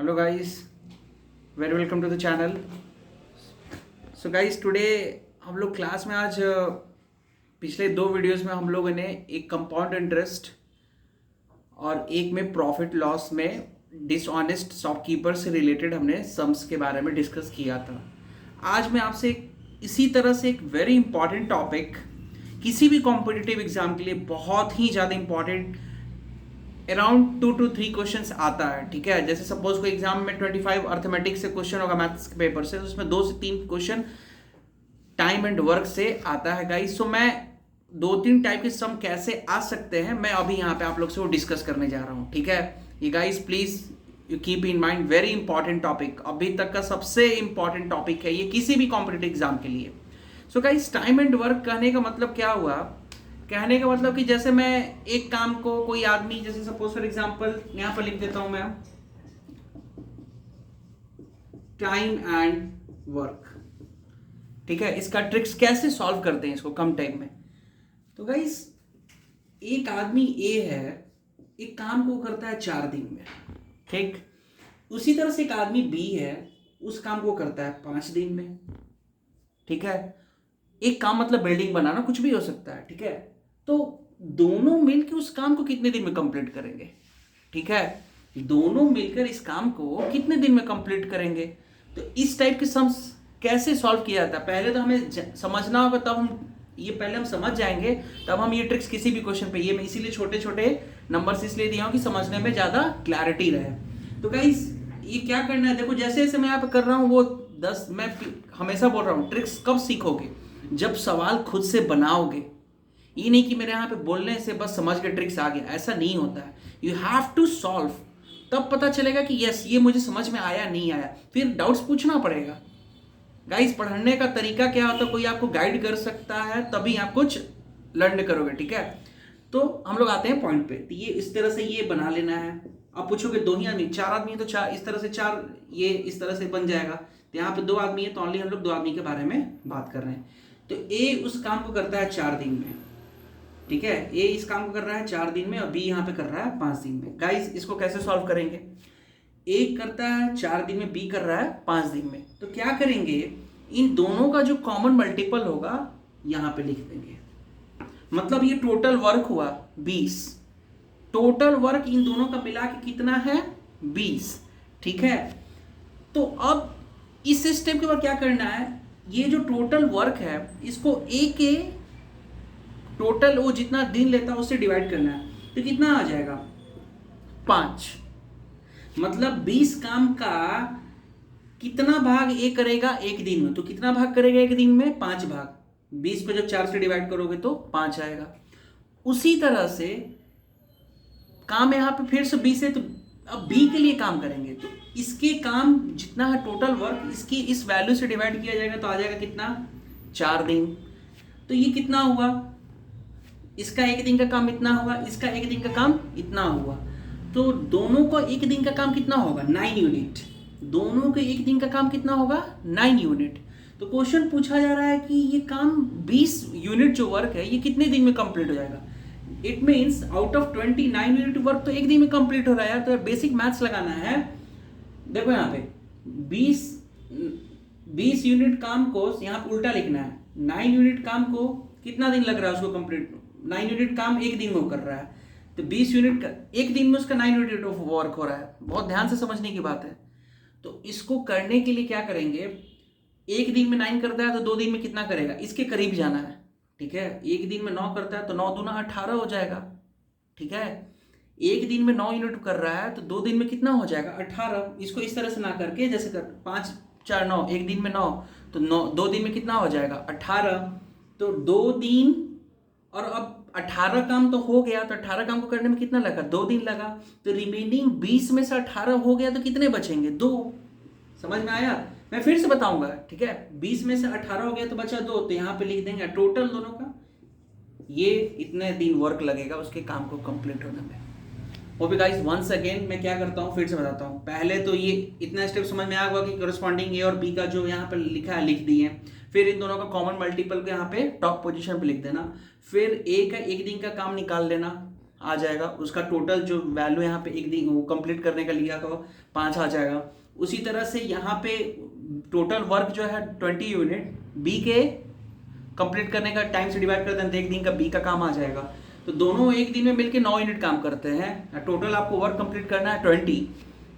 Hello guys, very welcome to the channel. So guys, today हम लोग class में आज पिछले 2 वीडियोस में हम लोगों ने एक कंपाउंड इंटरेस्ट और एक में प्रॉफिट लॉस में डिसऑनेस्ट शॉपकीपर से रिलेटेड हमने सम्स के बारे में डिस्कस किया था। आज मैं आपसे इसी तरह से एक वेरी इंपॉर्टेंट टॉपिक, किसी भी कॉम्पिटिटिव एग्जाम के लिए बहुत ही ज़्यादा इंपॉर्टेंट, अराउंड 2 to 3 क्वेश्चंस आता है। ठीक है, जैसे सपोज कोई एग्जाम में 25 अर्थमेटिक्स से क्वेश्चन होगा, मैथ्स के पेपर से, उसमें 2 से 3 क्वेश्चन टाइम एंड वर्क से आता है गाइस। सो मैं 2-3 टाइप के सम कैसे आ सकते हैं, मैं अभी यहाँ पे आप लोग से वो डिस्कस करने जा रहा हूँ। ठीक है, ये guys please you keep in mind, very important topic, अभी तक का सबसे इंपॉर्टेंट टॉपिक है ये किसी भी कॉम्पिटिटिव एग्जाम के लिए। So guys, time and work कहने का मतलब क्या हुआ? कहने का मतलब कि जैसे मैं एक काम को, कोई आदमी, जैसे सपोज फॉर एग्जांपल यहां पर लिख देता हूं मैं, टाइम एंड वर्क। ठीक है, इसका ट्रिक्स कैसे सॉल्व करते हैं इसको कम टाइम में। तो गाइस, एक आदमी ए है, एक काम को करता है 4 दिन में। ठीक, उसी तरह से एक आदमी बी है, उस काम को करता है 5 दिन में। ठीक है, एक काम मतलब बिल्डिंग बनाना, कुछ भी हो सकता है। ठीक है, तो दोनों मिलकर उस काम को कितने दिन में कंप्लीट करेंगे? ठीक है, दोनों मिलकर इस काम को कितने दिन में कंप्लीट करेंगे? तो इस टाइप के सम्स कैसे सॉल्व किया जाता है, पहले तो हमें समझना होगा, तब हम ये पहले हम समझ जाएंगे, तब हम ये ट्रिक्स किसी भी क्वेश्चन पे, ये मैं इसीलिए छोटे छोटे नंबर्स इसलिए दिया हूं कि समझने में ज्यादा क्लैरिटी रहे। तो गाइस, ये क्या करना है, देखो जैसे जैसे मैं यहाँ पे कर रहा हूँ वो 10, मैं हमेशा बोल रहा हूँ, ट्रिक्स कब सीखोगे? जब सवाल खुद से बनाओगे। ये नहीं कि मेरे यहाँ पे बोलने से बस समझ के ट्रिक्स आ गया, ऐसा नहीं होता है। यू हैव टू सॉल्व, तब पता चलेगा कि यस ये मुझे समझ में आया नहीं आया, फिर डाउट्स पूछना पड़ेगा। गाइस, पढ़ने का तरीका क्या होता है, कोई आपको गाइड कर सकता है तभी आप कुछ लर्न करोगे। ठीक है, तो हम लोग आते हैं पॉइंट पे। तो ये इस तरह से ये बना लेना है। आप पूछोगे 2 ही आदमी, 4 आदमी है तो 4, इस तरह से 4, ये इस तरह से बन जाएगा। तो यहाँ पे 2 आदमी है तो ऑनली हम लोग 2 आदमी के बारे में बात कर रहे हैं। तो ए उस काम को करता है 4 दिन में। ठीक है, ए इस काम को कर रहा है 4 दिन में और बी यहाँ पे कर रहा है 5 दिन में। गाइस, इसको कैसे सॉल्व करेंगे? ए करता है 4 दिन में, बी कर रहा है 5 दिन में। तो क्या करेंगे, इन दोनों का जो कॉमन मल्टीपल होगा यहाँ पे लिख देंगे। मतलब ये टोटल वर्क हुआ 20, टोटल वर्क इन दोनों का मिला के कितना है? 20। ठीक है, तो अब इस स्टेप के बाद क्या करना है, ये जो टोटल वर्क है इसको ए के टोटल वो जितना दिन लेता है उससे डिवाइड करना है। तो कितना आ जाएगा? 5। मतलब 20 काम का कितना भाग ए करेगा एक दिन में? तो कितना भाग करेगा एक दिन में? 5 भाग। 20 को जब 4 से डिवाइड करोगे तो 5 आएगा। उसी तरह से काम यहां पे फिर से 20 है, तो अब बी के लिए काम करेंगे, तो इसके काम जितना है टोटल वर्क, इसकी इस वैल्यू से डिवाइड किया जाएगा तो आ जाएगा कितना? 4 दिन। तो ये कितना हुआ? इसका एक दिन का काम इतना हुआ, इसका एक दिन का काम इतना हुआ। तो दोनों का एक दिन का काम कितना होगा? 9 यूनिट। दोनों के एक दिन का काम कितना होगा? 9 यूनिट। तो क्वेश्चन पूछा जा रहा है कि ये काम 20 यूनिट जो वर्क है ये कितने दिन में कंप्लीट हो जाएगा? It means out of 29 unit work तो एक दिन में कंप्लीट हो रहा है यार। तो बेसिक मैथ्स लगाना है। देखो यहाँ पे 20 यूनिट काम को यहाँ पे उल्टा लिखना है। 9 यूनिट काम को कितना दिन लग रहा है उसको कंप्लीट? 9 यूनिट काम एक दिन में कर रहा है, तो 20 यूनिट का एक दिन में उसका 9 यूनिट ऑफ वर्क हो रहा है। बहुत ध्यान से समझने की बात है। तो इसको करने के लिए क्या करेंगे, एक दिन में 9 करता है तो 2 दिन में कितना करेगा? इसके करीब जाना है। ठीक है, एक दिन में 9 करता है तो 9 दूना 18 हो जाएगा। ठीक है, एक दिन में 9 यूनिट कर रहा है तो 2 दिन में कितना हो जाएगा? 18। इसको इस तरह से ना करके, जैसे कर 5 4 9, एक दिन में 9, तो 2 दिन में कितना हो जाएगा? 18। तो 2 दिन, और अब 18 काम तो हो गया, तो 18 काम को करने में कितना लगा? 2 दिन लगा। तो रिमेनिंग 20 में से 18 हो गया तो कितने बचेंगे? 2। समझ में आया? मैं फिर से बताऊंगा। ठीक है, 20 में से 18 हो गया तो बचा 2, तो यहाँ पे लिख देंगे टोटल दोनों का ये इतने दिन वर्क लगेगा उसके काम को कंप्लीट होने में। वो भी गाइस, वंस अगेन मैं क्या करता हूँ, फिर से बताता हूँ। पहले तो ये इतना स्टेप समझ में आ गया कि करस्पॉन्डिंग ए और बी का जो यहाँ पे लिखा है लिख दिए। फिर इन दोनों का कॉमन मल्टीपल को यहाँ पे टॉप पोजीशन पे लिख देना। फिर ए का एक दिन का काम निकाल लेना, आ जाएगा, उसका टोटल जो वैल्यू यहाँ पे एक दिन वो कंप्लीट करने का लिया था 5 आ जाएगा। उसी तरह से यहाँ पे टोटल वर्क जो है 20 यूनिट बी के कंप्लीट करने का टाइम से डिवाइड करते हैं तो एक दिन का बी का काम आ जाएगा। तो दोनों एक दिन में मिलके 9 यूनिट काम करते हैं। टोटल आपको वर्क कंप्लीट करना है 20,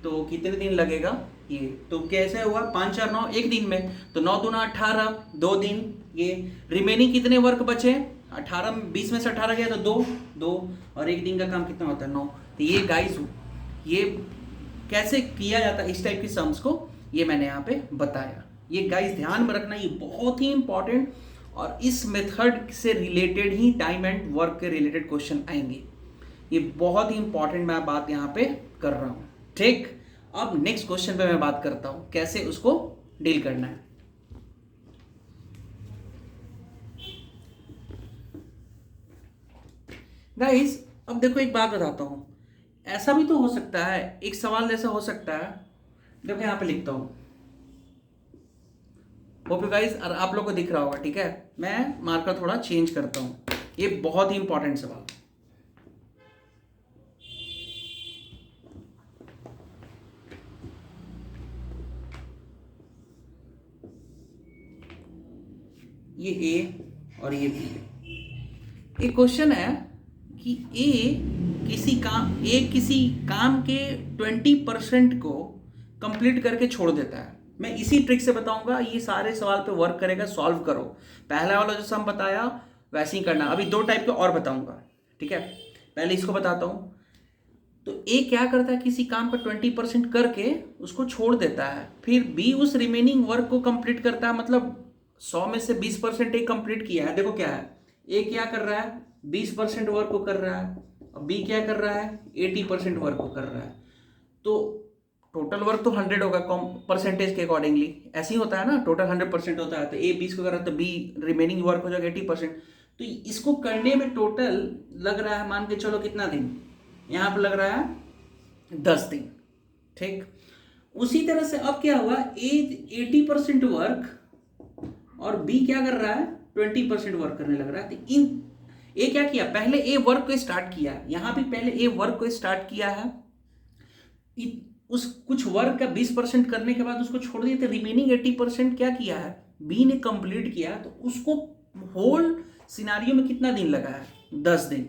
तो कितने दिन लगेगा ये, तो कैसे हुआ 5 और 9 एक दिन में, तो 9 दूना 18 2 दिन। ये रिमेनिंग कितने वर्क बचे 18 20 में से 18 गया तो 2 2 और एक दिन का काम कितना होता है 9। तो ये गाइस ये कैसे किया जाता है इस टाइप की सम्स को, ये मैंने यहाँ पे बताया। ये गाइस ध्यान में रखना, ये बहुत ही इंपॉर्टेंट, और इस मेथड से related he time and work के रिलेटेड क्वेश्चन आएंगे। ये बहुत ही इंपॉर्टेंट मैं बात यहाँ पे कर रहा हूँ। ठीक, अब नेक्स्ट क्वेश्चन पे मैं बात करता हूँ कैसे उसको डील करना है। गाइस अब देखो एक बात बताता हूँ, ऐसा भी तो हो सकता है, एक सवाल जैसा हो सकता है, देखो यहाँ पे लिखता हूँ, होप यू गाइस और आप लोग को दिख रहा होगा। ठीक है, मैं मार्कर थोड़ा चेंज करता हूँ, ये बहुत ही इंपॉर्टेंट सवाल। ये ए और ये बी। एक क्वेश्चन है कि ए किसी काम के 20% को कंप्लीट करके छोड़ देता है। मैं इसी ट्रिक से बताऊंगा, ये सारे सवाल पे वर्क करेगा, सॉल्व करो। पहला वाला जो सम बताया वैसे ही करना, अभी 2 टाइप के और बताऊंगा। ठीक है, पहले इसको बताता हूं। तो ए क्या करता है, किसी काम का 20% करके उसको छोड़ देता है, फिर बी उस रिमेनिंग वर्क को कंप्लीट करता है, मतलब 100 में से 20% ए कंप्लीट किया है। देखो क्या है, ए क्या कर रहा है 20% वर्क को कर रहा है, और बी क्या कर रहा है 80% वर्क को कर रहा है। तो टोटल वर्क तो 100 होगा परसेंटेज के अकॉर्डिंगली, ऐसे ही होता है ना, टोटल 100% होता है, तो ए 20 को कर रहा है तो बी रिमेनिंग वर्क हो जाएगा 80%। तो इसको करने में टोटल लग रहा है, मान के चलो कितना दिन, यहाँ पर लग रहा है 10 दिन। ठीक, उसी तरह से अब क्या हुआ, ए 80% वर्क और बी क्या कर रहा है 20% वर्क करने लग रहा है। तो इन ए क्या किया, पहले ए वर्क को स्टार्ट किया, यहां भी पहले ए वर्क को स्टार्ट किया है, उस कुछ वर्क का 20% करने के बाद उसको छोड़ दिया, तो रिमेनिंग 80% क्या किया है बी ने कंप्लीट किया। तो उसको होल सिनारियो में कितना दिन लगा है 10 दिन।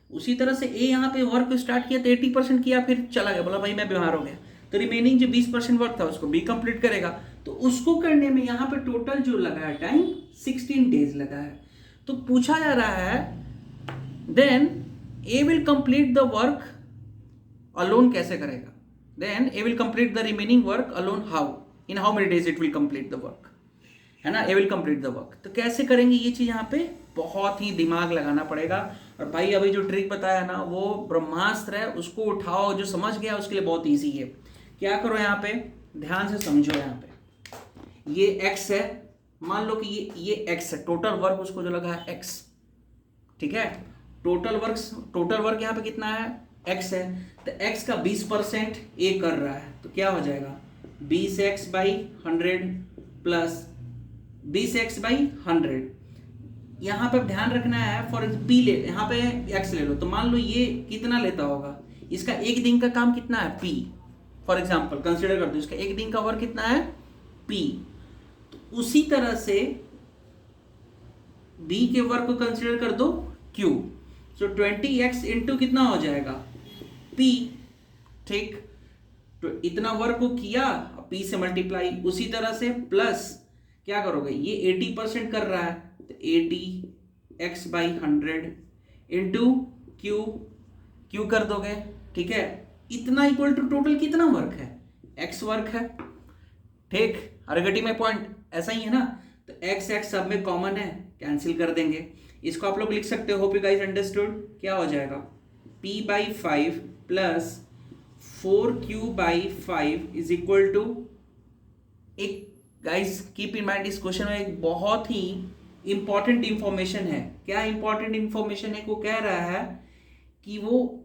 उसी तरह से ए यहाँ पे वर्क को स्टार्ट किया तो 80% किया, फिर चला गया, बोला भाई मैं बीमार हो गया, तो रिमेनिंग जो 20% वर्क था उसको बी कंप्लीट करेगा। तो उसको करने में यहाँ पे टोटल जो लगा है टाइम 16 डेज लगा है। तो पूछा जा रहा है then A will complete the work alone, कैसे करेगा, then A will complete the remaining work alone, how, in how many days it will complete the work, है ना, A will complete the work. तो कैसे करेंगे ये चीज, यहाँ पे बहुत ही दिमाग लगाना पड़ेगा। और भाई अभी जो ट्रिक बताया ना वो ब्रह्मास्त्र है, उसको उठाओ, जो समझ गया उसके लिए बहुत ईजी है। क्या करो, यहाँ पे ध्यान से समझो, यहाँ पे ये x है, मान लो कि ये x है, टोटल वर्क उसको जो लगा है x। ठीक है, टोटल वर्क यहाँ पे कितना है x है, तो x का 20% ए कर रहा है, तो क्या हो जाएगा 20x/100 प्लस 20x/100। यहाँ पे ध्यान रखना है, फॉर पी ले, यहाँ पे x ले लो, तो मान लो ये कितना लेता होगा, इसका एक दिन का काम कितना है p, फॉर एग्जाम्पल कंसिडर कर दो, इसका एक दिन का वर्क कितना है p। तो उसी तरह से b के वर्क को कंसिडर कर दो q, सो 20x इंटू कितना हो जाएगा p। ठीक, तो इतना वर्क को किया, p से मल्टीप्लाई, उसी तरह से प्लस क्या करोगे, ये 80% कर रहा है, तो 80x/100 इंटू q कर दोगे। ठीक है, इतना इक्वल टू टोटल कितना वर्क है x वर्क है। ठीक, अरगटी में पॉइंट ऐसा ही है ना, तो x सब में कॉमन है, कैंसिल कर देंगे। इसको आप लोग लिख सकते हो, होप यू गाइस अंडरस्टूड। क्या हो जाएगा p/5 plus 4q/5 is equal to, एक गाइस कीप इन माइंड इस क्वेश्चन में एक बहुत ही इंपॉर्टेंट इंफॉर्मेशन है। क्या इंपॉर्टेंट इंफॉर्मेशन है, वो कह रहा है कि वो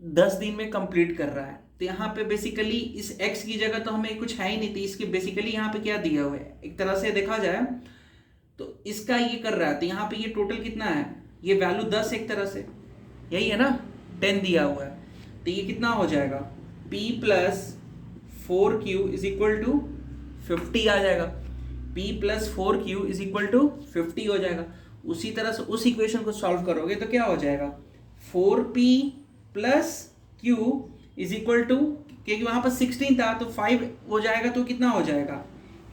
10 दिन में कंप्लीट कर रहा है। तो यहाँ पे बेसिकली इस x की जगह तो हमें कुछ है ही नहीं थी, इसके बेसिकली यहाँ पे क्या दिया हुआ है, एक तरह से देखा जाए तो इसका ये कर रहा है, तो यहाँ पे ये टोटल कितना है, ये वैल्यू 10 एक तरह से, यही है ना, 10 दिया हुआ है, तो ये कितना हो जाएगा, P plus 4Q is equal to 50 आ जाएगा। P plus 4Q is equal to 50 हो जाएगा। उसी तरह से उस इक्वेशन को सॉल्व करोगे तो क्या हो जाएगा, 4P plus Q is equal to, क्योंकि वहां पर 16 था तो 5 हो जाएगा, तो कितना हो जाएगा,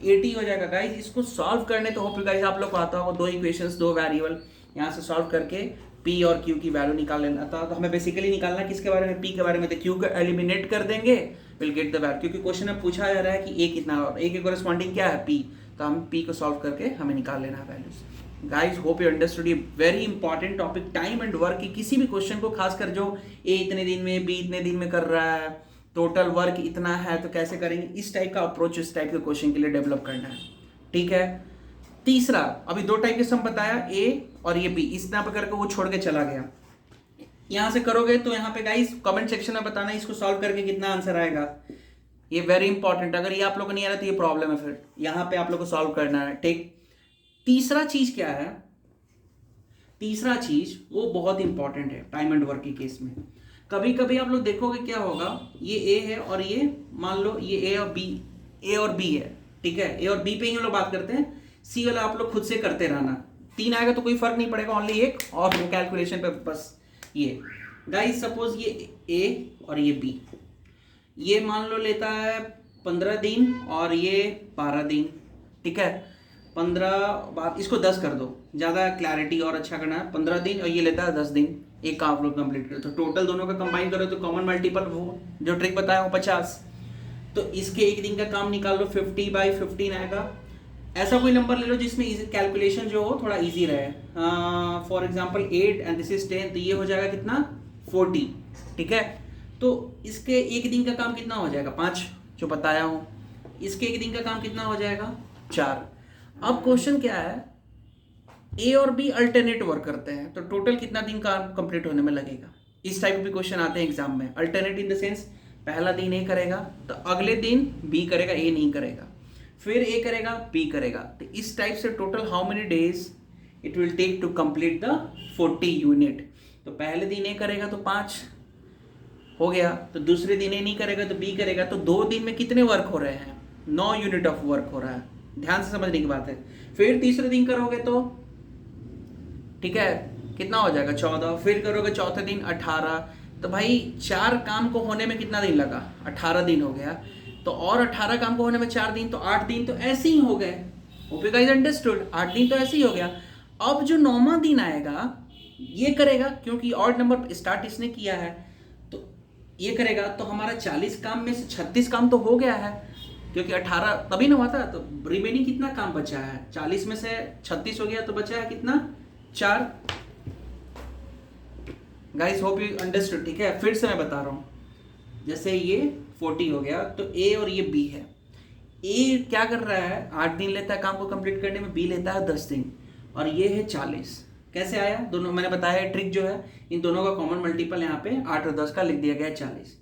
80 हो जाएगा। गाइज इसको सॉल्व करने तो होप गाइज आप लोग को आता होगा, दो इक्वेशंस दो वेरिएबल यहाँ से सॉल्व करके P और Q की वैल्यू निकाल लेना था। तो हमें बेसिकली निकालना किसके बारे में, P के बारे में। तो Q को एलिमिनेट कर देंगे, विल गेट द वैल्यू, क्योंकि क्वेश्चन में पूछा जा रहा है कि A कितना और A के कोरेस्पॉन्डिंग क्या है, P, तो हम P को सॉल्व करके हमें निकाल लेना है values. Guys hope you understood, ये very important topic time and work की, किसी भी क्वेश्चन को खासकर जो A इतने दिन में B इतने दिन में कर रहा है, टोटल वर्क इतना है तो कैसे करेंगे, इस टाइप का अप्रोच इस टाइप के क्वेश्चन के लिए डेवलप करना है। ठीक है, तीसरा, अभी दो टाइप के सम बताया, A और ये B, इस तरह करके वो छोड़ के चला गया। यहां से करोगे तो यहाँ पे गाइस कमेंट सेक्शन में बताना इसको सॉल्व करके कितना आंसर आएगा, ये वेरी इंपॉर्टेंट। अगर ये आप लोग को नहीं आ रहा तो ये प्रॉब्लम है, फिर यहाँ पे आप लोग को सॉल्व करना है। ठीक, तीसरा चीज क्या है, तीसरा चीज वो बहुत इंपॉर्टेंट है टाइम एंड वर्क के केस में। कभी कभी आप लोग देखोगे क्या होगा, ये A है और ये मान लो ये A और B है, ठीक है, A और B पे ही हम लोग बात करते हैं, C वाला आप लोग खुद से करते रहना, 3 आएगा तो कोई फर्क नहीं पड़ेगा, ओनली एक और वो कैलकुलेशन पे बस। ये गाइस सपोज ये A और ये B, ये मान लो लेता है 15 दिन और ये 12 दिन, ठीक है, 15 बार इसको 10 कर दो, ज़्यादा क्लैरिटी और अच्छा करना है, 15 दिन और ये लेता है 10 दिन, एक काम आप लोग कंप्लीट करो, तो टोटल दोनों का कंबाइन करो तो कॉमन मल्टीपल वो जो ट्रिक बताया वो 50, तो इसके एक दिन का काम निकाल लो, 50/15 आएगा। ऐसा कोई नंबर ले लो जिसमें कैलकुलेशन जो हो थोड़ा इजी रहे, for example 8 and this is 10, तो ये हो जाएगा कितना, 40, ठीक है। तो इसके एक दिन का काम कितना हो जाएगा, 5 जो बताया हूँ, इसके एक दिन का काम कितना हो जाएगा, 4। अब क्वेश्चन क्या है, A और B अल्टरनेट वर्क करते हैं, तो टोटल कितना दिन का कंप्लीट होने में लगेगा। इस टाइप के क्वेश्चन आते हैं एग्जाम में, अल्टरनेट इन द सेंस पहला दिन A करेगा तो अगले दिन B करेगा, A नहीं करेगा, फिर A करेगा B करेगा, तो इस टाइप से total how many days it will take to complete the 40 unit. तो पहले दिन A करेगा तो 5 हो गया, तो दूसरे दिन A नहीं करेगा तो B करेगा, तो 2 दिन में कितने वर्क हो रहे हैं, 9 यूनिट ऑफ वर्क हो रहा है, ध्यान से समझने की बात है। फिर तीसरे दिन करोगे तो ठीक है कितना हो जाएगा, 14, फिर करोगे चौथे दिन 18, तो भाई 4 काम को होने में कितना दिन लगा, 18 दिन हो गया, तो और 18 काम को होने में 4 दिन, तो 8 दिन तो ऐसे ही हो गए। होप यू गाइस अंडरस्टूड, 8 दिन तो ऐसे ही हो गया। अब जो 9वां दिन आएगा ये करेगा, क्योंकि ऑड नंबर स्टार्ट इसने किया है, तो ये करेगा, तो हमारा 40 काम में से 36 काम तो हो गया है, क्योंकि 18 तभी ना हुआ था, तो रिमेनिंग कितना काम बचा है, 40 में से 36 हो गया, तो बचा है कितना, 4। गाइस होप यू अंडरस्टूड, ठीक है। फिर से मैं बता रहा हूँ, जैसे ये 40 हो गया, तो A और ये B है, A क्या कर रहा है, 8 दिन लेता है काम को कंप्लीट करने में, B लेता है 10 दिन, और ये है 40। कैसे आया, दोनों मैंने बताया है ट्रिक जो है, इन दोनों का कॉमन मल्टीपल यहाँ पे 8 और 10 का लिख दिया गया है 40।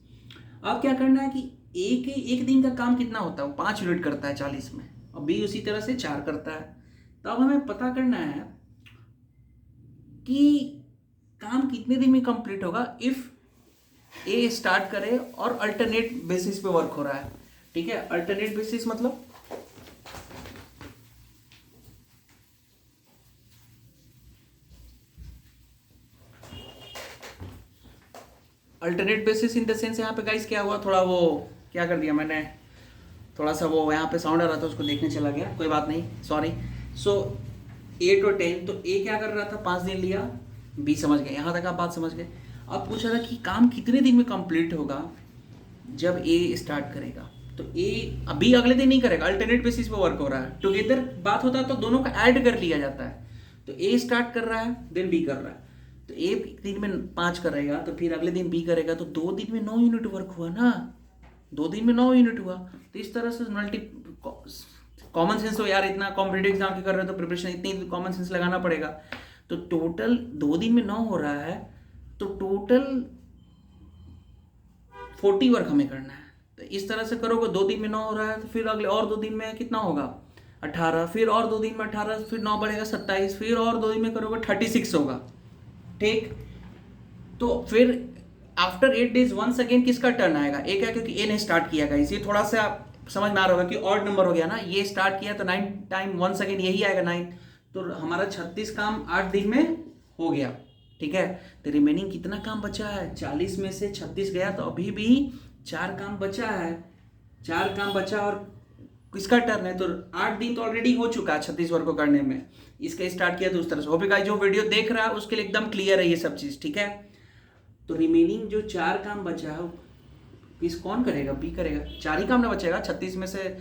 अब क्या करना है कि A के एक दिन का काम कितना होता है, वो 5 यूनिट करता है 40 में, और B उसी तरह से 4 करता है। तो अब हमें पता करना है कि काम कितने दिन में कंप्लीट होगा इफ A स्टार्ट करे और अल्टरनेट बेसिस पे वर्क हो रहा है, ठीक है। अल्टरनेट बेसिस मतलब alternate basis in the sense यहाँ पे गाइस क्या हुआ, थोड़ा वो क्या कर दिया मैंने, थोड़ा सा वो यहाँ पे साउंड आ रहा था उसको देखने चला गया, कोई बात नहीं, सॉरी। सो 8 और 10, तो A क्या कर रहा था, 5 दिन लिया, B समझ गए, यहाँ तक आप बात समझ गए। अब पूछा था कि काम कितने दिन में कंप्लीट होगा जब A स्टार्ट करेगा, तो A अभी अगले दिन नहीं करेगा, अल्टरनेट बेसिस पे वर्क हो रहा है, टुगेदर बात होता है तो दोनों का ऐड कर लिया जाता है, तो A स्टार्ट कर रहा है देन B कर रहा है, तो एक दिन में 5 करेगा तो फिर अगले दिन B करेगा, तो 2 दिन में 9 यूनिट वर्क हुआ ना, 2 दिन में 9 यूनिट हुआ। तो इस तरह से कॉमन सेंस हो यार, इतना कॉम्पिटेटिव एग्जाम के कर रहे हो तो प्रिपरेशन इतनी कॉमन सेंस लगाना पड़ेगा। तो टोटल 2 दिन में 9 हो रहा है, तो टोटल 40 वर्क हमें करना है। तो इस तरह से करोगे, 2 दिन में 9 हो रहा है, तो फिर अगले और 2 दिन में कितना होगा, 18, फिर और 2 दिन में 18, फिर 9 बढ़ेगा 27, फिर और 2 दिन में करोगे 36 होगा, ठीक। तो फिर आफ्टर 8 days वंस अगेन किसका टर्न आएगा, ए का, क्योंकि ए ने स्टार्ट किया गाइस। ये थोड़ा सा समझ में आ रहा होगा कि ऑड नंबर हो गया ना, ये स्टार्ट किया तो 9 टाइम वंस अगेन यही आएगा 9, तो हमारा 36 काम 8 दिन में हो गया, ठीक है। तो रिमेनिंग कितना काम बचा है, 40 में से 36 गया तो अभी भी 4 काम बचा है, 4 काम बचा और किसका टर्न है, तो 8 दिन तो ऑलरेडी हो चुका है 36 वर्ग को करने में, इसका स्टार्ट किया तो उस तरह से। होप गाइस जो वीडियो देख रहा है उसके लिए एकदम क्लियर है ये सब चीज़, ठीक है। तो रिमेनिंग जो 4 काम बचा है किस कौन करेगा, बी करेगा। 4 ही काम ना बचेगा, 36 में से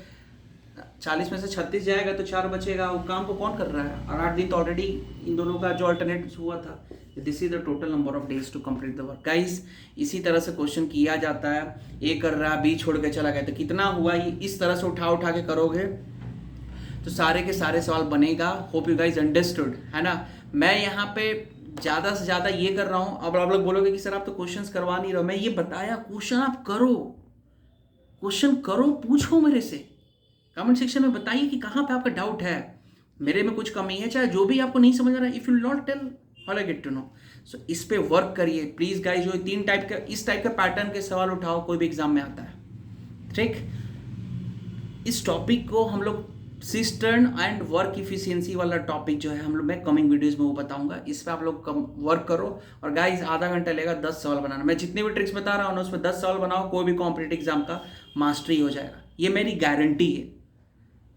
40 में से 36 जाएगा तो 4 बचेगा, वो काम को कौन कर रहा है, और 8 दिन तो ऑलरेडी इन दोनों का जो अल्टरनेट हुआ था। This is the total number of days to complete the work guys. इसी तरह से क्वेश्चन किया जाता है, ए कर रहा है बी छोड़ के चला गया तो कितना हुआ, ये इस तरह से उठा उठा के करोगे तो सारे के सारे सवाल बनेगा। होप यू गाइज अंडरस्टूड, है ना। मैं यहाँ पे ज़्यादा से ज़्यादा ये कर रहा हूँ। अब आप लोग बोलोगे कि सर आप तो क्वेश्चंस करवा नहीं रहे हो, मैं ये बताया क्वेश्चन आप करो, क्वेश्चन करो, पूछो मेरे से, कमेंट सेक्शन में बताइए कि कहाँ पे आपका डाउट है, मेरे में कुछ कमी है, चाहे जो भी आपको नहीं समझ रहा है, if you not tell how I get to know. So इस पे वर्क करिए प्लीज गाइज। जो 3 टाइप का इस टाइप का पैटर्न के सवाल उठाओ, कोई भी एग्जाम में आता है, ठीक। इस टॉपिक को हम लोग सिस्टर्न एंड वर्क इफिशियंसी वाला टॉपिक जो है हम लोग मैं कमिंग वीडियोस में वो बताऊंगा, इस पे आप लोग वर्क करो। और गाइज आधा घंटा लेगा 10 सवाल बनाना, मैं जितने भी ट्रिक्स बता रहा हूँ ना उसमें 10 सवाल बनाओ, कोई भी कॉम्पिटिटिव एग्जाम का मास्टरी हो जाएगा, ये मेरी गारंटी है,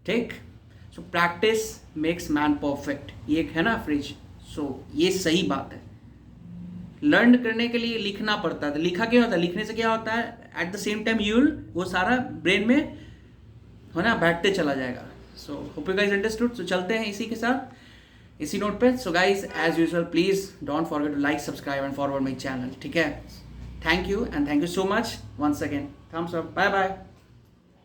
ठीक। So practice makes man perfect, ये एक है ना फ्रिज। सो ये सही बात है। लर्न करने के लिए लिखना पड़ता है, तो लिखा क्या होता है, लिखने से क्या होता है, at the same time you'll वो सारा ब्रेन में है ना बैठते चला जाएगा। So hope you guys understood. So चलते हैं इसी के साथ, इसी नोट पे। So guys as usual please don't forget to like, subscribe and forward my channel, ठीक है। Thank you and thank you so much once again, thumbs up, bye bye.